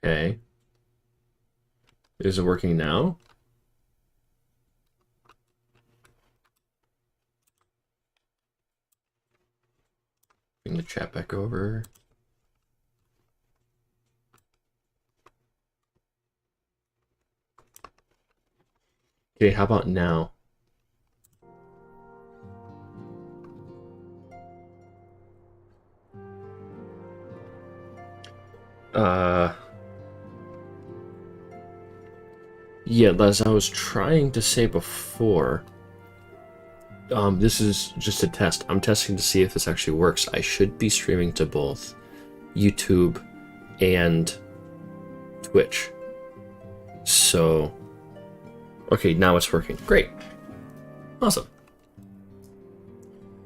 Okay. Is it working now? Bring the chat back over. Okay, how about now? Yeah, as I was trying to say before, this is just a test. I'm testing to see if this actually works. I should be streaming to both YouTube and Twitch. So, okay, now it's working. Great. Awesome.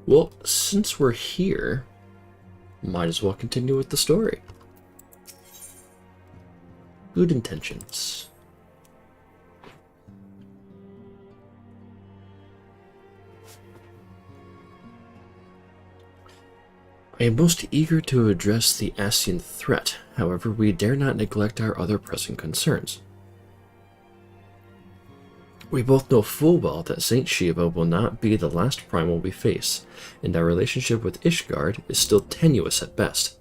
Well, since we're here, might as well continue with the story. Good intentions. I am most eager to address the Ascian threat. However, we dare not neglect our other pressing concerns. We both know full well that Saint Shiva will not be the last primal we face, and our relationship with Ishgard is still tenuous at best.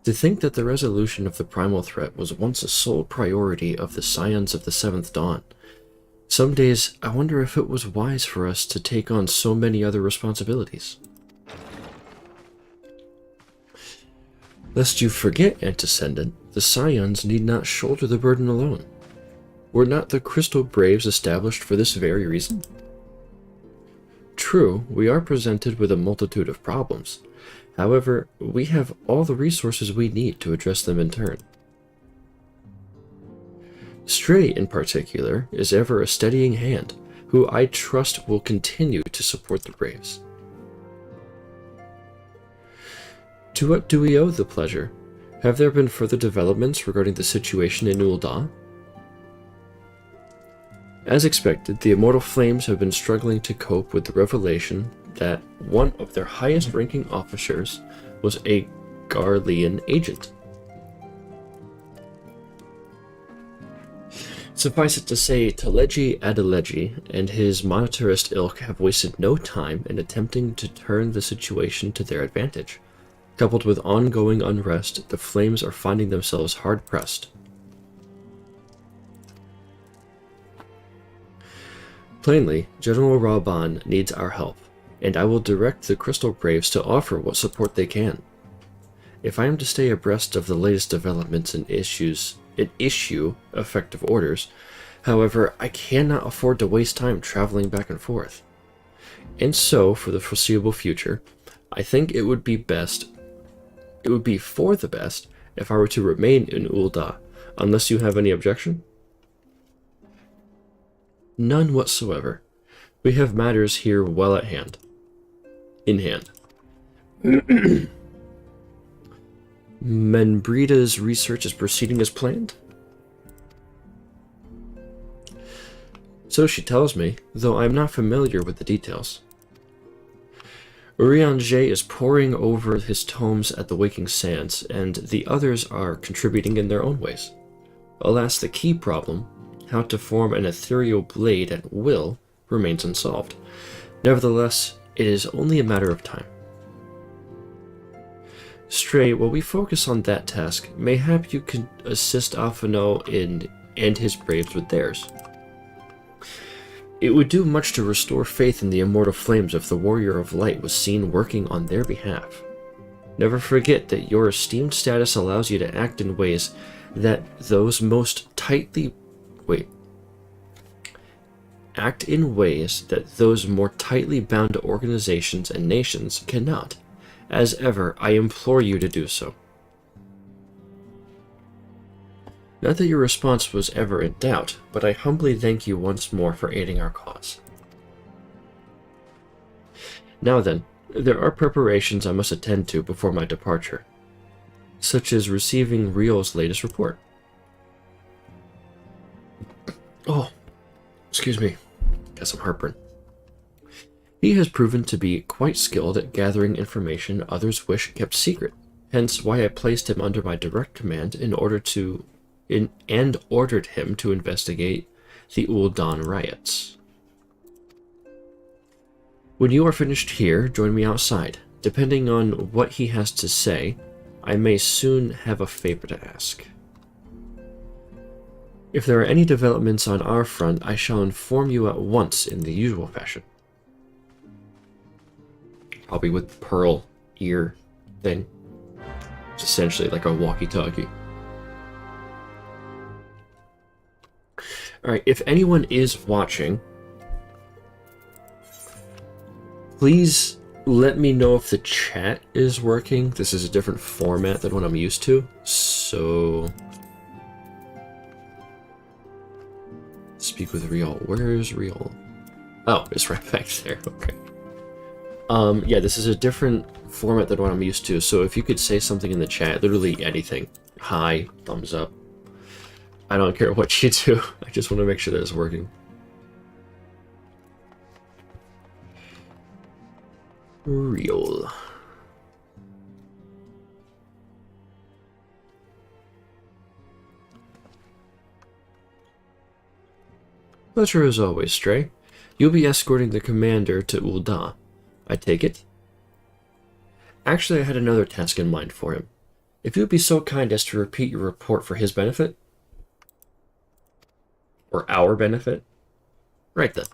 To think that the resolution of the primal threat was once a sole priority of the Scions of the Seventh Dawn. Some days, I wonder if it was wise for us to take on so many other responsibilities. Lest you forget, Antecedent, the Scions need not shoulder the burden alone. Were not the Crystal Braves established for this very reason? True, we are presented with a multitude of problems. However, we have all the resources we need to address them in turn. Stray, in particular, is ever a steadying hand, who I trust will continue to support the Braves. To what do we owe the pleasure? Have there been further developments regarding the situation in Ul'dah? As expected, the Immortal Flames have been struggling to cope with the revelation that one of their highest-ranking officers was a Garlean agent. Suffice it to say, Teleji Adeleji and his monetarist ilk have wasted no time in attempting to turn the situation to their advantage. Coupled with ongoing unrest, the Flames are finding themselves hard-pressed. Plainly, General Raban needs our help, and I will direct the Crystal Braves to offer what support they can. If I am to stay abreast of the latest developments and issue effective orders, however, I cannot afford to waste time traveling back and forth. And so, for the foreseeable future, I think it would be for the best if I were to remain in Ul'dah, unless you have any objection? None whatsoever. We have matters here well at hand. In hand. Menbrida's research is proceeding as planned? So she tells me, though I am not familiar with the details. Urianger is poring over his tomes at the Waking Sands, and the others are contributing in their own ways. Alas, the key problem, how to form an ethereal blade at will, remains unsolved. Nevertheless, it is only a matter of time. Stray, while we focus on that task, mayhap you can assist Alphino and his braves with theirs. It would do much to restore faith in the Immortal Flames if the Warrior of Light was seen working on their behalf. Never forget that your esteemed status allows you to act in ways that those most tightly... Act in ways that those more tightly bound organizations and nations cannot. As ever, I implore you to do so. Not that your response was ever in doubt, but I humbly thank you once more for aiding our cause. Now then, there are preparations I must attend to before my departure, such as receiving Rio's latest report. Oh, excuse me, got some heartburn. He has proven to be quite skilled at gathering information others wish kept secret, hence why I placed him under my direct command and ordered him to investigate the Ul'Dan riots. When you are finished here, join me outside. Depending on what he has to say, I may soon have a favor to ask. If there are any developments on our front, I shall inform you at once in the usual fashion. Probably with pearl ear thing. It's essentially like a walkie-talkie. Alright, if anyone is watching, please let me know if the chat is working. This is a different format than what I'm used to, so... Speak with Riol. Where is Riol? Oh, it's right back there. Okay. Yeah, this is a different format than what I'm used to, so if you could say something in the chat, literally anything. Hi, thumbs up. I don't care what you do. I just want to make sure that it's working. Riol. Pleasure as always, Stray. You'll be escorting the commander to Ul'Dah. I take it? Actually, I had another task in mind for him. If you'd be so kind as to repeat your report for his benefit? Or our benefit? Right then.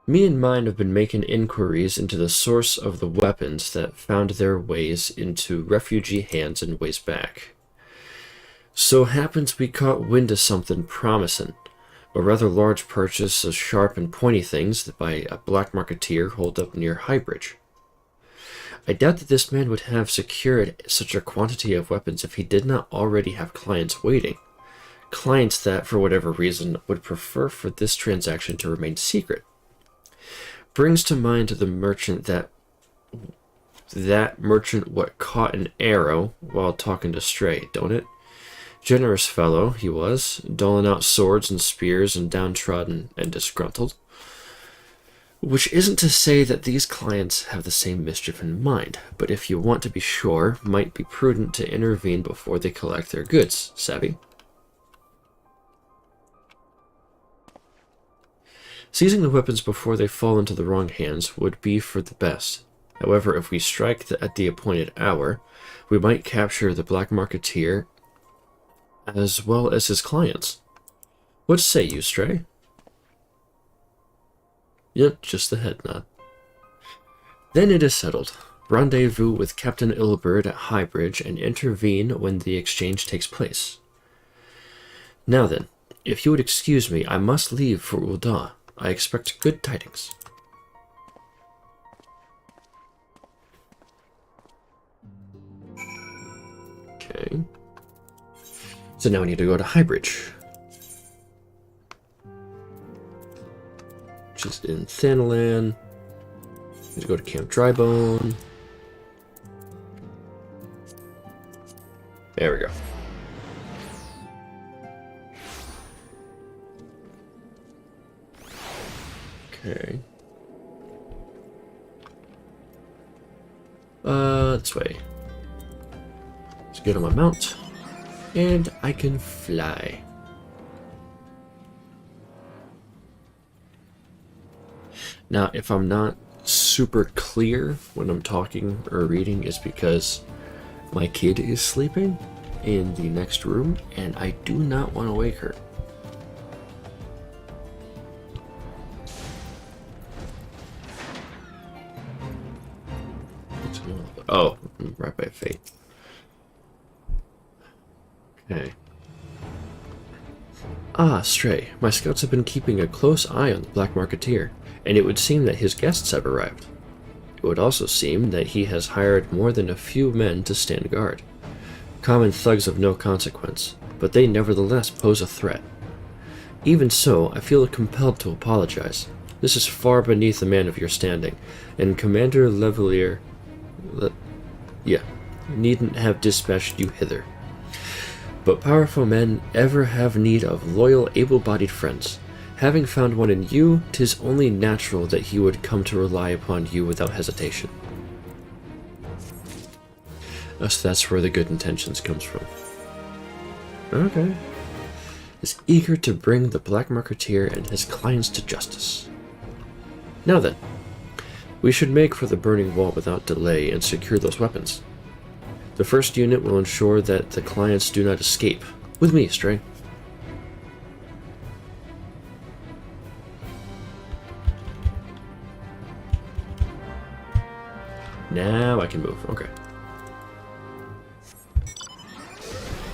Me and mine have been making inquiries into the source of the weapons that found their ways into refugee hands and ways back. So happens we caught wind of something promising. A rather large purchase of sharp and pointy things by a black marketeer holed up near Highbridge. I doubt that this man would have secured such a quantity of weapons if he did not already have clients waiting. Clients that, for whatever reason, would prefer for this transaction to remain secret. Brings to mind the merchant that merchant what caught an arrow while talking to Stray, don't it? Generous fellow he was, doling out swords and spears and downtrodden and disgruntled. Which isn't to say that these clients have the same mischief in mind, but if you want to be sure, might be prudent to intervene before they collect their goods, savvy? Seizing the weapons before they fall into the wrong hands would be for the best. However, if we strike at the appointed hour, we might capture the black marketeer as well as his clients. What say you, Stray? Yep, just a head nod. Then it is settled. Rendezvous with Captain Ilberd at Highbridge and intervene when the exchange takes place. Now then, if you would excuse me, I must leave for Ul'Dah. I expect good tidings. Okay. So now we need to go to Highbridge, which is in Thanalan. Need to go to Camp Drybone. There we go. Okay. This way. Let's get on my mount. And I can fly. Now, if I'm not super clear when I'm talking or reading, is because my kid is sleeping in the next room, and I do not want to wake her. Oh, right by Fate. Okay. Ah, Stray. My scouts have been keeping a close eye on the Black Marketeer, and it would seem that his guests have arrived. It would also seem that he has hired more than a few men to stand guard. Common thugs of no consequence, but they nevertheless pose a threat. Even so, I feel compelled to apologize. This is far beneath a man of your standing, and Commander Levelier... needn't have dispatched you hither. But powerful men ever have need of loyal, able-bodied friends. Having found one in you, 'tis only natural that he would come to rely upon you without hesitation. So that's where the good intentions comes from. Okay. Is eager to bring the Black Marketeer and his clients to justice. Now then, we should make for the Burning Wall without delay and secure those weapons. The first unit will ensure that the clients do not escape. With me, Stray. Now I can move. Okay.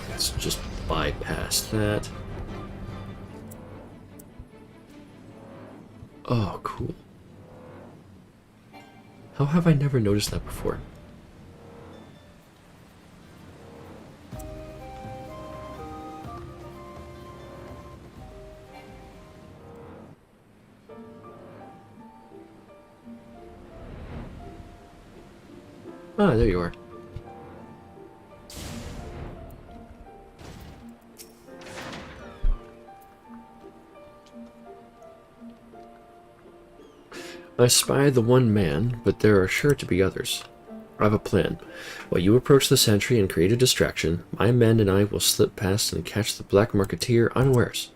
Let's just bypass that. Oh, cool. How have I never noticed that before? Ah, there you are. I spy the one man, but there are sure to be others. I have a plan. While you approach the sentry and create a distraction, my men and I will slip past and catch the Black Marketeer unawares.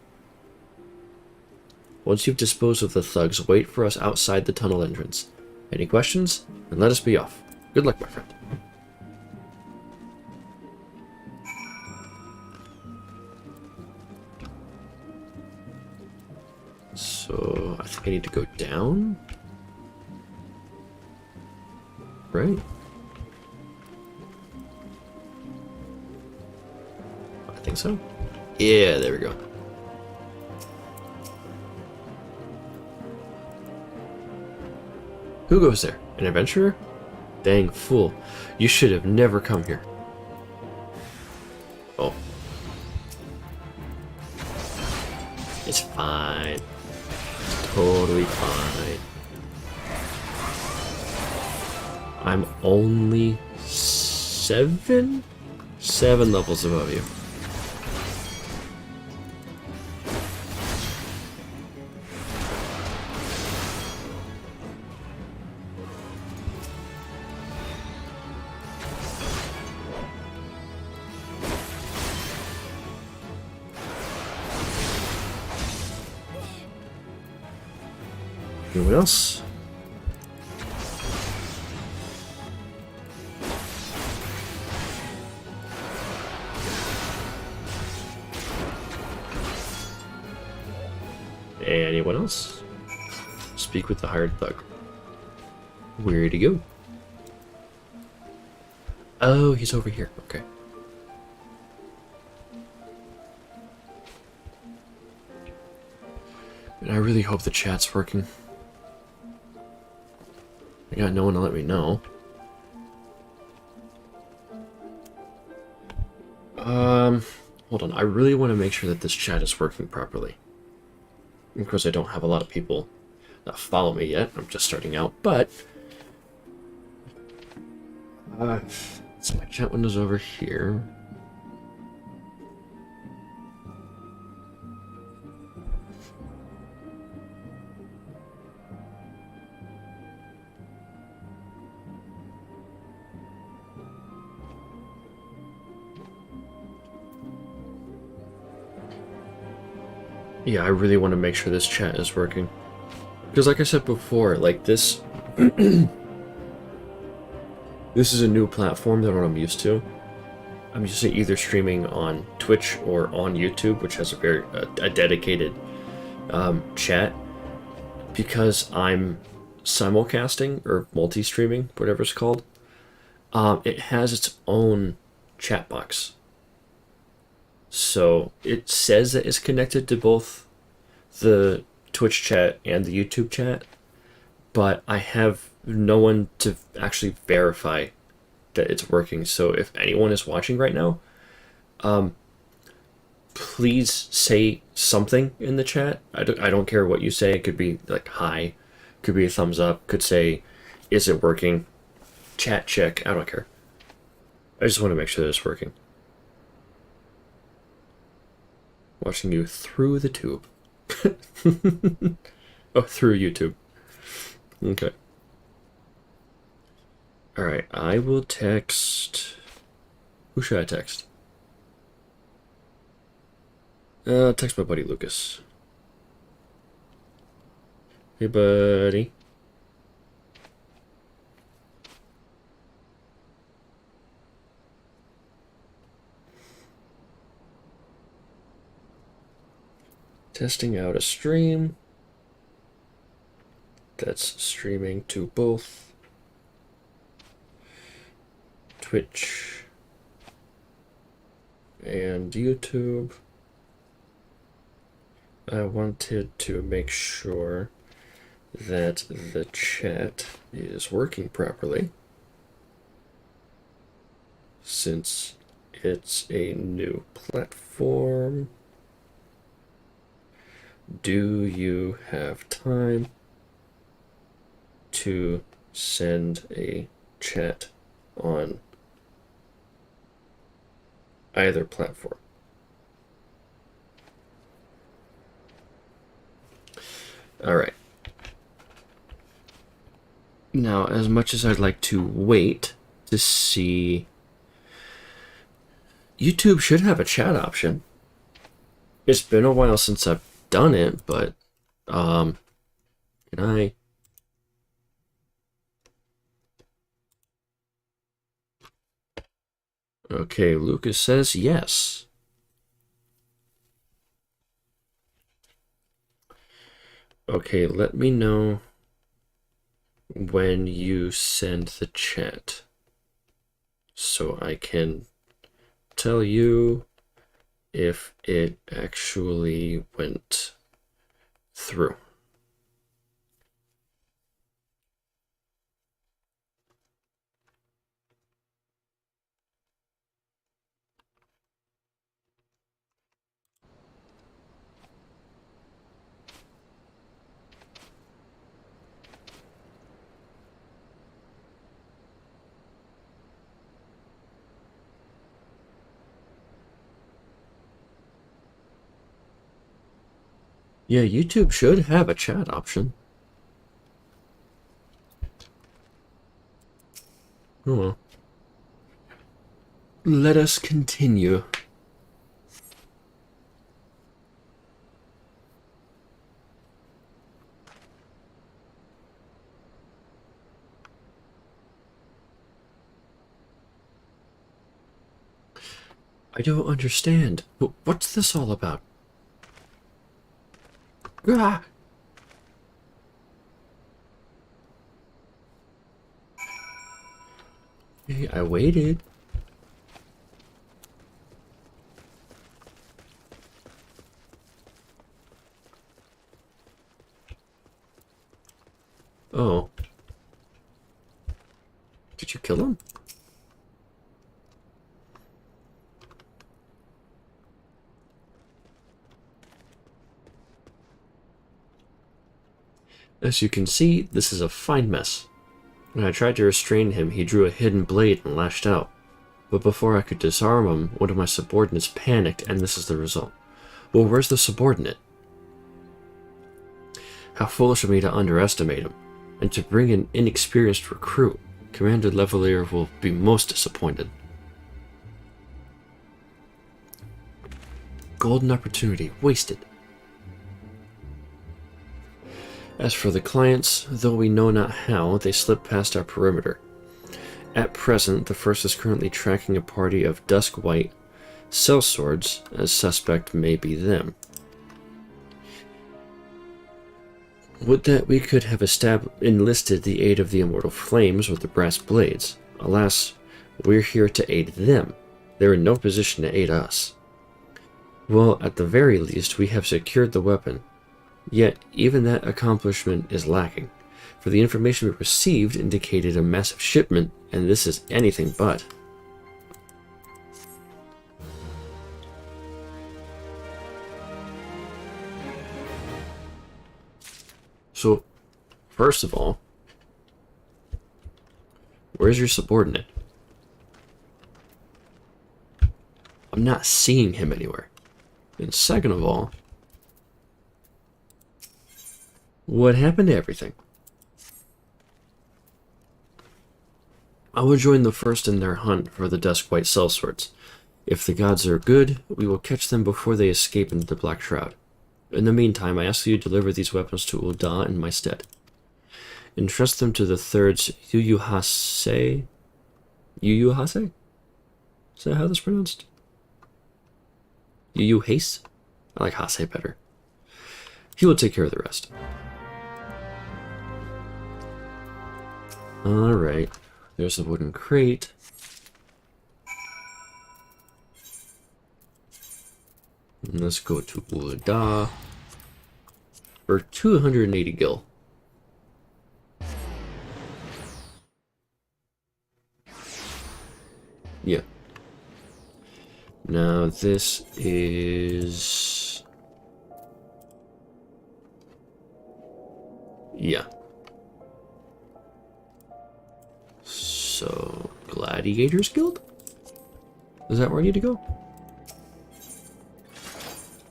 Once you've disposed of the thugs, wait for us outside the tunnel entrance. Any questions? Then let us be off. Good luck, my friend. So, I think I need to go down? Right? I think so. Yeah, there we go. Who goes there? An adventurer? Dang fool. You should have never come here. Oh. It's fine. It's totally fine. I'm only 7 levels above you. Anyone else? Anyone else? Speak with the hired thug. Where'd he go? Oh, he's over here. Okay. And I really hope the chat's working. I got no one to let me know. Hold on. I really want to make sure that this chat is working properly. Of course, I don't have a lot of people that follow me yet. I'm just starting out, but so my chat window's over here. Yeah, I really want to make sure this chat is working. Because like I said before, like this... this is a new platform than what I'm used to. I'm used to either streaming on Twitch or on YouTube, which has a very a dedicated chat. Because I'm simulcasting, or multi-streaming, whatever it's called, it has its own chat box. So it says that it's connected to both the Twitch chat and the YouTube chat, but I have no one to actually verify that it's working. So if anyone is watching right now, please say something in the chat. I don't care what you say. It could be like hi, could be a thumbs up, could say, is it working? Chat check. I don't care. I just want to make sure that it's working. Watching you through the tube. Oh, through YouTube. Okay. Alright, I will text Who should I text? Text my buddy Lucas. Hey, buddy. Testing out a stream that's streaming to both Twitch and YouTube. I wanted to make sure that the chat is working properly, since it's a new platform. Do you have time to send a chat on either platform? All right. Now, as much as I'd like to wait to see, YouTube should have a chat option. It's been a while since I've done it, but can I? Okay, Lucas says yes. Okay, let me know when you send the chat so I can tell you if it actually went through. Yeah, YouTube should have a chat option. Oh well. Let us continue. I don't understand. What's this all about? Ah! Hey, I waited. Oh. Did you kill him? As you can see, this is a fine mess. When I tried to restrain him, he drew a hidden blade and lashed out. But before I could disarm him, one of my subordinates panicked, and this is the result. Well, where's the subordinate? How foolish of me to underestimate him, and to bring an inexperienced recruit. Commander Levalier will be most disappointed. Golden opportunity wasted. As for the clients, though we know not how, they slipped past our perimeter. At present, the first is currently tracking a party of dusk white sellswords, as suspect may be them. Would that we could have enlisted the aid of the Immortal Flames with the brass blades. Alas, we're here to aid them. They're in no position to aid us. Well, at the very least, we have secured the weapon. Yet, even that accomplishment is lacking, for the information we received indicated a massive shipment, and this is anything but. So, first of all, where's your subordinate? I'm not seeing him anywhere. And second of all, what happened to everything? I will join the first in their hunt for the Dusk White sellswords. If the gods are good, we will catch them before they escape into the Black Shroud. In the meantime, I ask you to deliver these weapons to Ul'dah in my stead. Entrust them to the Third's Yu-Yu-Hase? Yu-Yu-Hase? Is that how that's pronounced? Yu-Yu-Hase? I like Hase better. He will take care of the rest. Alright. There's a wooden crate. Let's go to Ul'dah for 280 gil. Yeah. Now this is... yeah. So, Gladiators Guild? Is that where I need to go?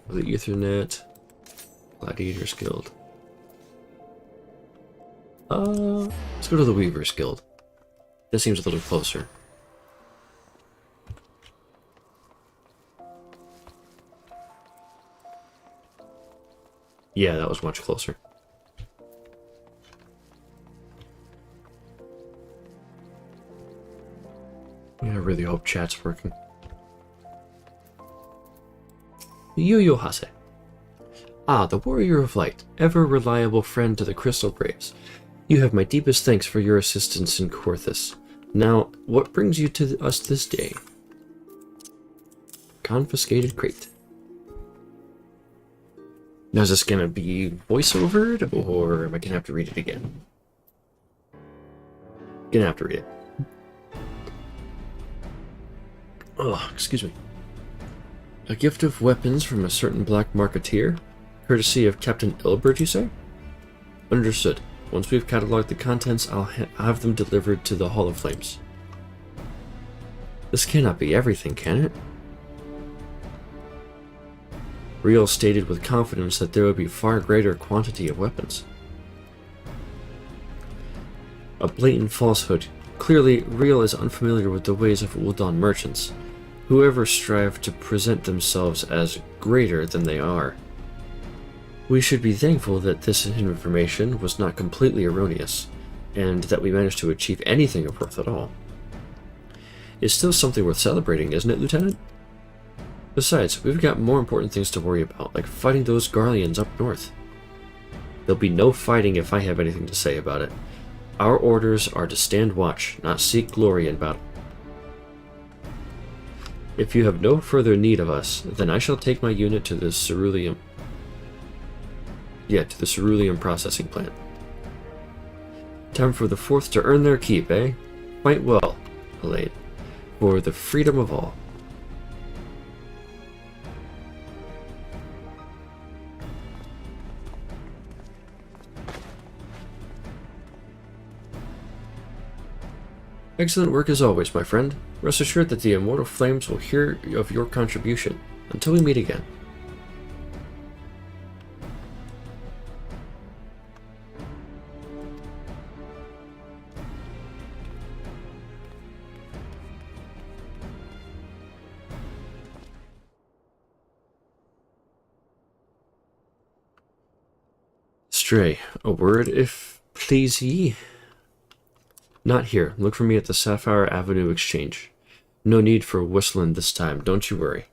The Ethernet, Gladiators Guild. Let's go to the Weavers Guild. That seems a little closer. Yeah, that was much closer. Yeah, I really hope chat's working. Yu-Yu-Hase. Ah, the Warrior of Light, ever reliable friend to the Crystal Braves. You have my deepest thanks for your assistance in Korthus. Now, what brings you to us this day? Confiscated crate. Now, is this gonna be voiceovered, or am I gonna have to read it again? Gonna have to read it. Oh, excuse me. A gift of weapons from a certain black marketeer? Courtesy of Captain Ilbert, you say? Understood. Once we've cataloged the contents, I'll have them delivered to the Hall of Flames. This cannot be everything, can it? Riel stated with confidence that there would be far greater quantity of weapons. A blatant falsehood. Clearly, Riel is unfamiliar with the ways of Ul'dah merchants, whoever strive to present themselves as greater than they are. We should be thankful that this information was not completely erroneous, and that we managed to achieve anything of worth at all. It's still something worth celebrating, isn't it, Lieutenant? Besides, we've got more important things to worry about, like fighting those Garleans up north. There'll be no fighting if I have anything to say about it. Our orders are to stand watch, not seek glory in battle. If you have no further need of us, then I shall take my unit to the Cerulean... to the Cerulean processing plant. Time for the Fourth to earn their keep, eh? Fight well, Elaine, for the freedom of all. Excellent work as always, my friend. Rest assured that the Immortal Flames will hear of your contribution. Until we meet again. Stray, a word if please ye? Not here. Look for me at the Sapphire Avenue Exchange. No need for whistling this time, don't you worry.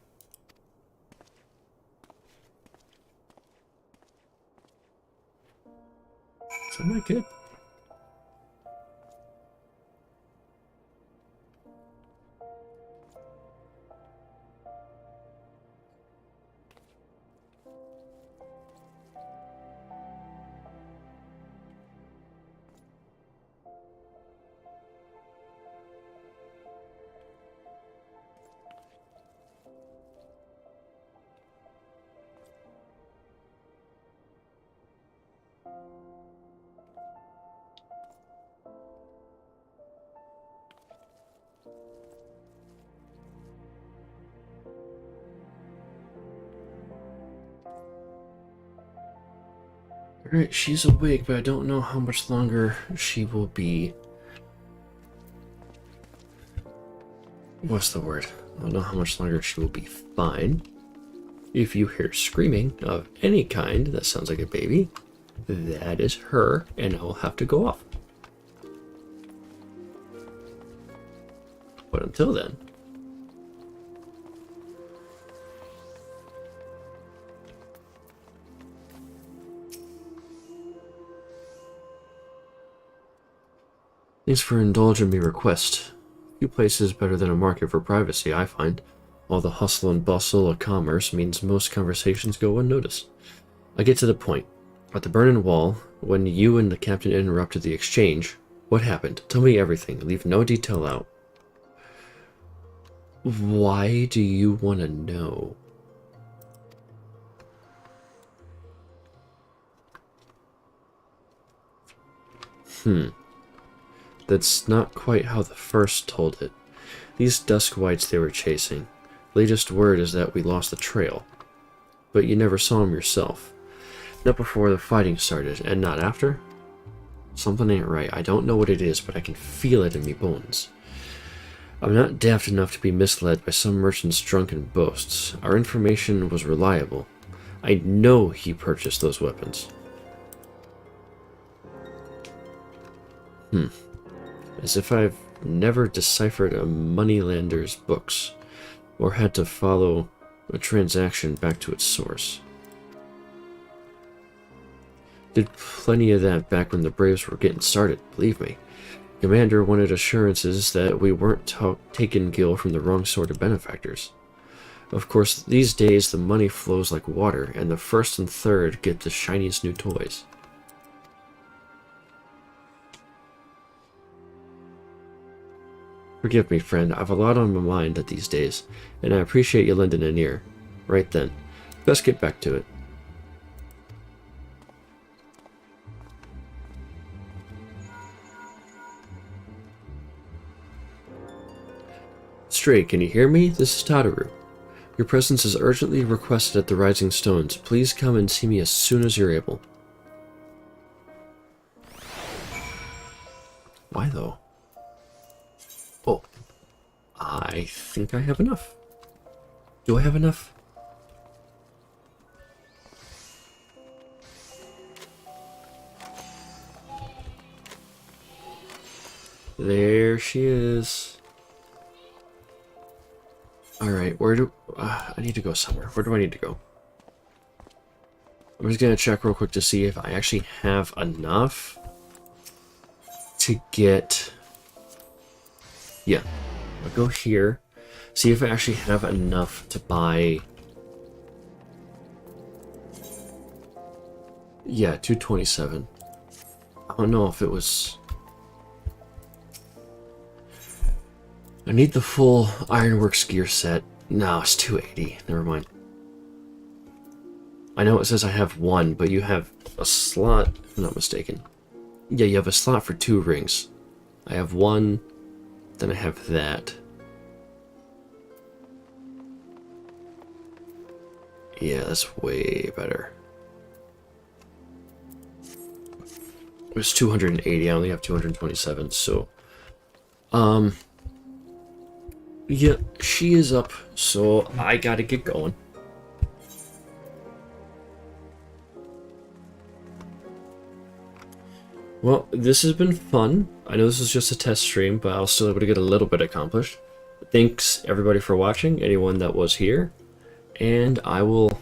Is that my kid? Alright, she's awake, but I don't know how much longer she will be. what's the word? I don't know how much longer she will be fine. If you hear screaming of any kind that sounds like a baby, that is her, and I will have to go off. But until then, thanks for indulging me request. Few places better than a market for privacy, I find. All the hustle and bustle of commerce means most conversations go unnoticed. I get to the point. At the Burning Wall, when you and the captain interrupted the exchange, what happened? Tell me everything. Leave no detail out. Why do you want to know? That's not quite how the first told it. These dusk whites they were chasing. Latest word is that we lost the trail. But you never saw him yourself. Not before the fighting started, and not after? Something ain't right. I don't know what it is, but I can feel it in me bones. I'm not daft enough to be misled by some merchant's drunken boasts. Our information was reliable. I know he purchased those weapons. As if I've never deciphered a moneylander's books, or had to follow a transaction back to its source. Did plenty of that back when the Braves were getting started, believe me. Commander wanted assurances that we weren't taking Gil from the wrong sort of benefactors. Of course, these days the money flows like water, and the first and third get the shiniest new toys. Forgive me, friend, I've a lot on my mind these days, and I appreciate you lending an ear. Right then. Best get back to it. Stray, can you hear me? This is Tataru. Your presence is urgently requested at the Rising Stones. Please come and see me as soon as you're able. Why though? Oh, I think I have enough. Do I have enough? There she is. Alright, where do... I need to go somewhere. Where do I need to go? I'm just gonna check real quick to see if I actually have enough to get... Yeah. I'll go here. See if I actually have enough to buy... Yeah, 227. I don't know if it was... I need the full Ironworks gear set. No, it's 280. Never mind. I know it says I have one, but you have a slot, if I'm not mistaken. Yeah, you have a slot for 2 rings. I have one, then I have that. Yeah, that's way better. It was 280, I only have 227, so... Yeah, she is up, so I gotta get going. Well, this has been fun. I know this is just a test stream, but I was still able to get a little bit accomplished. Thanks everybody for watching, anyone that was here, and I will